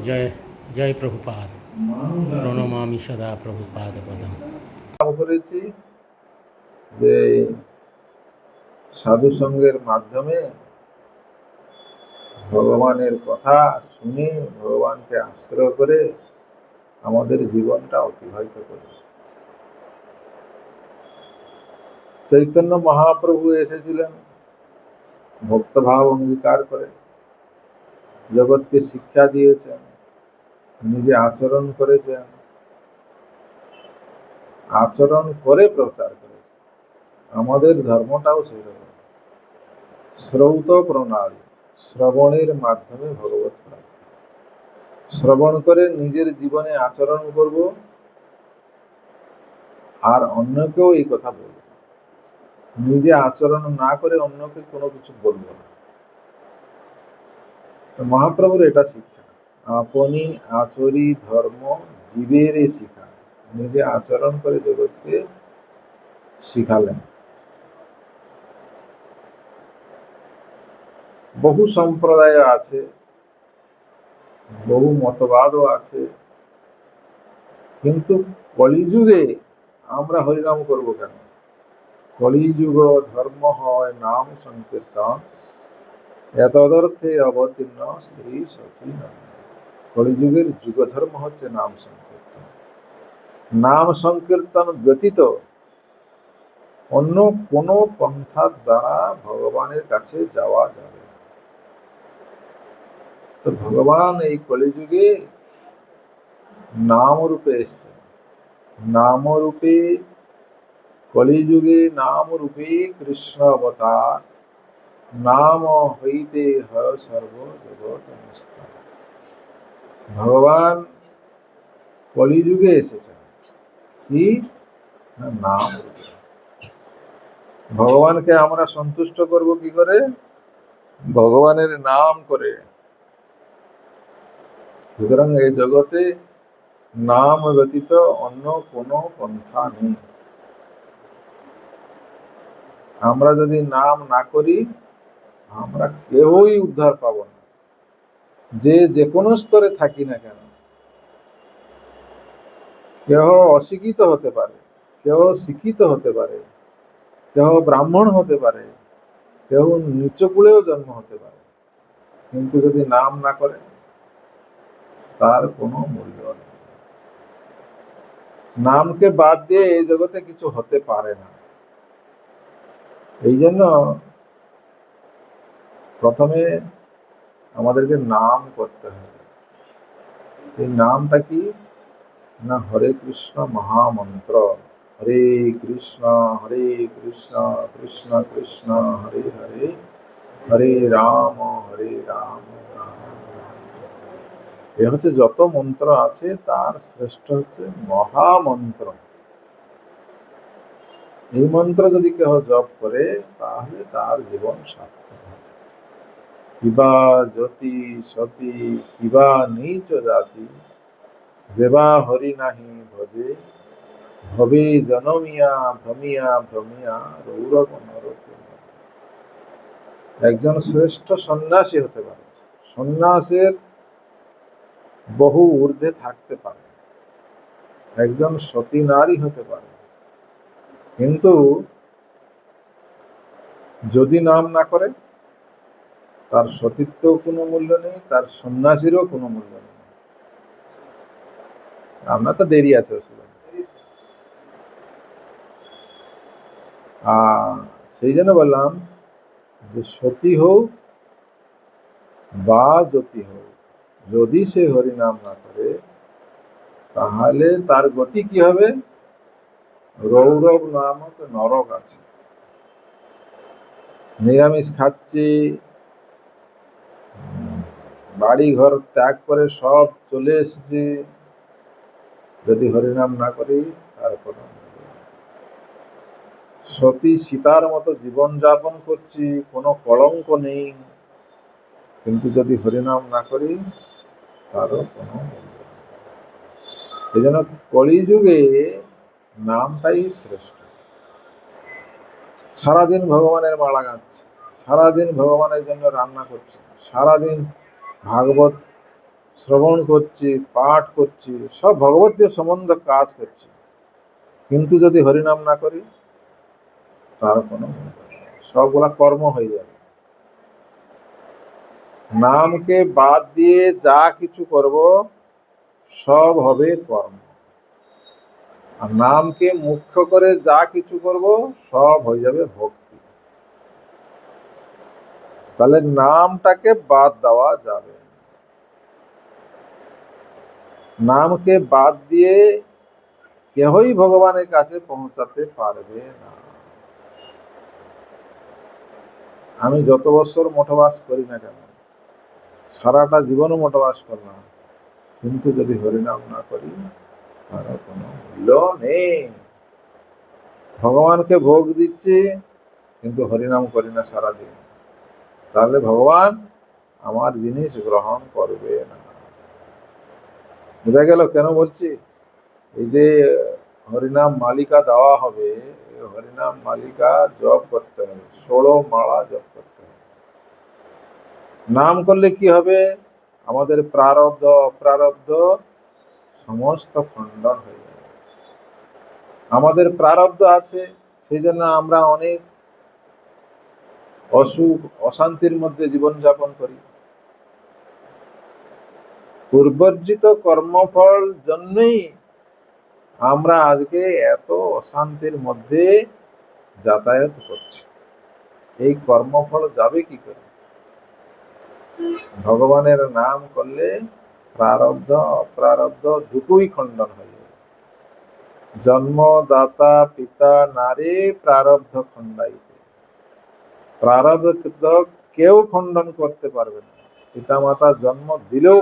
জয় জয় প্রভুপাদ। প্রণমামি সদা প্রভুপাদ পদম। করেছি যে সাধু সঙ্গের মাধ্যমে ভগবানের কথা শুনে ভগবানকে আশ্রয় করে আমাদের জীবনটা অতিবাহিত করি। চৈতন্য মহাপ্রভু এসেছিলেন ভক্তভাব অঙ্গীকার করে, জগৎকে শিক্ষা দিয়েছেন, নিজে আচরণ করেছেন, আচরণ করে প্রচার করেছেন। আমাদের ধর্মটাও সেরকম, শ্রৌত প্রণালী, শ্রবণের মাধ্যমে ভগবত প্রাপ্তি। শ্রবণ করে নিজের জীবনে আচরণ করব আর অন্যকেও এই কথা বলব। নিজে আচরণ না করে অন্যকে কোনো কিছু বলবো না। তো মহাপ্রভুর এটা শিক্ষা, আপনি আচরি ধর্ম জীবের শিখা। নিজে আচরণ করে জগৎকে শিখালেন। বহু সম্প্রদায় আছে, বহু মতবাদও আছে, কিন্তু কলিযুগে আমরা হরিনাম করব কেন? কলিযুগ ধর্ম হয় নাম সংকীর্তন, এতদর্থে অবতীর্ণ শ্রী সচিদানন্দ। কলিযুগের যুগ ধর্ম হচ্ছে নাম সংকীর্তন। নাম সংকীর্তন ব্যতীত অন্য কোন পন্থার দ্বারা ভগবানের কাছে যাওয়া যাবে না। তো ভগবান এই কলিযুগে নাম রূপে এসছে। নাম রূপে কলিযুগে নাম রূপে কৃষ্ণ অবতার, নাম হইতে হয় সর্বজগৎ নিস্তার। ভগবান কলিযুগে এসেছেন কি না নাম রূপে। ভগবানকে আমরা সন্তুষ্ট করব কি করে? ভগবানের নাম করে। সুতরাং এই জগতে নাম ব্যতীত অন্য কোনো পন্থা নেই। আমরা যদি নাম না করি আমরা কেউই উদ্ধার পাব না। যে কোনো স্তরে থাকি না কেন, কেহ অশিক্ষিত হতে পারে, কেউ শিক্ষিত হতে পারে, কেউ ব্রাহ্মণ হতে পারে, কেউ নিচ কুলেও জন্ম হতে পারে, কিন্তু যদি নাম না করে তার কোনো মূল্য নেই। নামকে বাদ দিয়ে এই জগতে কিছু হতে পারে না। এই জন্য প্রথমে আমাদেরকে নাম করতে হবে। এই নামটা কি না হরে কৃষ্ণ মহামন্ত্র। হরে কৃষ্ণ কৃষ্ণ কৃষ্ণ হরে হরে, হরে রাম রাম। এ হচ্ছে যত মন্ত্র আছে তার শ্রেষ্ঠ হচ্ছে মহামন্ত্র। এই মন্ত্র যদি কেহ জপ করে তাহলে তার জীবন সার্থক হবে। কিবা জ্যোতি সতী কিবা নীচ জাতি, যেবা হরি নাহি ভজে, ভবে জনমিয়া ভ্রমিয়া ভ্রমিয়া রৌরব নরকে। একজন শ্রেষ্ঠ সন্ন্যাসী হতে পারে, সন্ন্যাসের বহু ঊর্ধ্বে থাকতে পারে, একজন সতী নারী হতে পারে, কিন্তু যদি নাম না করে তার সতীত্বও কোনো মূল্য নেই, তার সন্ন্যাসীরও কোনো মূল্য নেই। আমরা তো দেরি আছে সেই জন্য বললাম যে সতী হোক বা জ্যোতি হোক, যদি সে হরিনাম না করে তাহলে তার গতি কি হবে? রৌরব নামক নরক আছে। নিরামিষ খাচ্ছে, বাড়ি ঘর ত্যাগ করে সব চলে এসেছে, যদি হরিনাম না করি তার কোনো। সতী সীতার মতো জীবন যাপন করছি, কোনো কলঙ্ক নেই, কিন্তু যদি হরিনাম না করি তারও কোনো। এই জন্য কলিযুগে নামটাই শ্রেষ্ঠ। সারাদিন ভগবানের মালা গাচ্ছে, সারাদিন ভগবানের জন্য রান্না করছে, সারাদিন ভাগবত শ্রবণ করছি, পাঠ করছি, সব ভগবতীয় সম্বন্ধ কাজ করছি, কিন্তু যদি হরিনাম না করি তার কোনো মূল্য নেই। সবগুলা কর্ম হয়ে যাবে। নামকে বাদ দিয়ে যা কিছু করব সব হবে কর্ম, আর নামকে মুখ্য করে যা কিছু করব সব হয়ে যাবে ভক্তি। তাহলে নামটাকে বাদ দেওয়া যাবে না। নামকে বাদ দিয়ে কেহই ভগবানের কাছে পৌঁছাতে পারবে না। আমি যত বছর মঠবাস করি না কেন, সারাটা জীবনও মঠবাস করলাম, কিন্তু যদি হরিনাম না করি তার কোনো মূল্য নেই। ভগবানকে ভোগ দিচ্ছি কিন্তু হরিনাম করি না সারাদিন, তাহলে ভগবান আমার জিনিস গ্রহণ করবে না। বোঝা গেল কেন বলছি? এই যে হরিনাম মালিকা দেওয়া হবে, এই হরিনাম মালিকা জপ করতে হবে, 16 মালা জপ করতে হবে। নাম করলে কি হবে? আমাদের প্রারব্ধ অপ্রারব্ধ সমস্ত খণ্ডন হয়ে যাবে। আমাদের প্রারব্ধ আছে, সেই জন্য আমরা অনেক অসুখ অশান্তির মধ্যে জীবনযাপন করি। পূর্বর্জিত কর্মফল জন্যই আমরা আজকে এত অশান্তির মধ্যে যাতায়াত করছি। এই কর্মফল যাবে কি করে? ভগবানের নাম করলে প্রারব্ধ অপ্রারব্ধ দুটোই খণ্ডন হয়ে যাবে। জন্মদাতা পিতা নারী প্রারব্ধ খণ্ডাইতে, প্রারব্ধ কেউ খণ্ডন করতে পারবে না। পিতা মাতা জন্ম দিলেও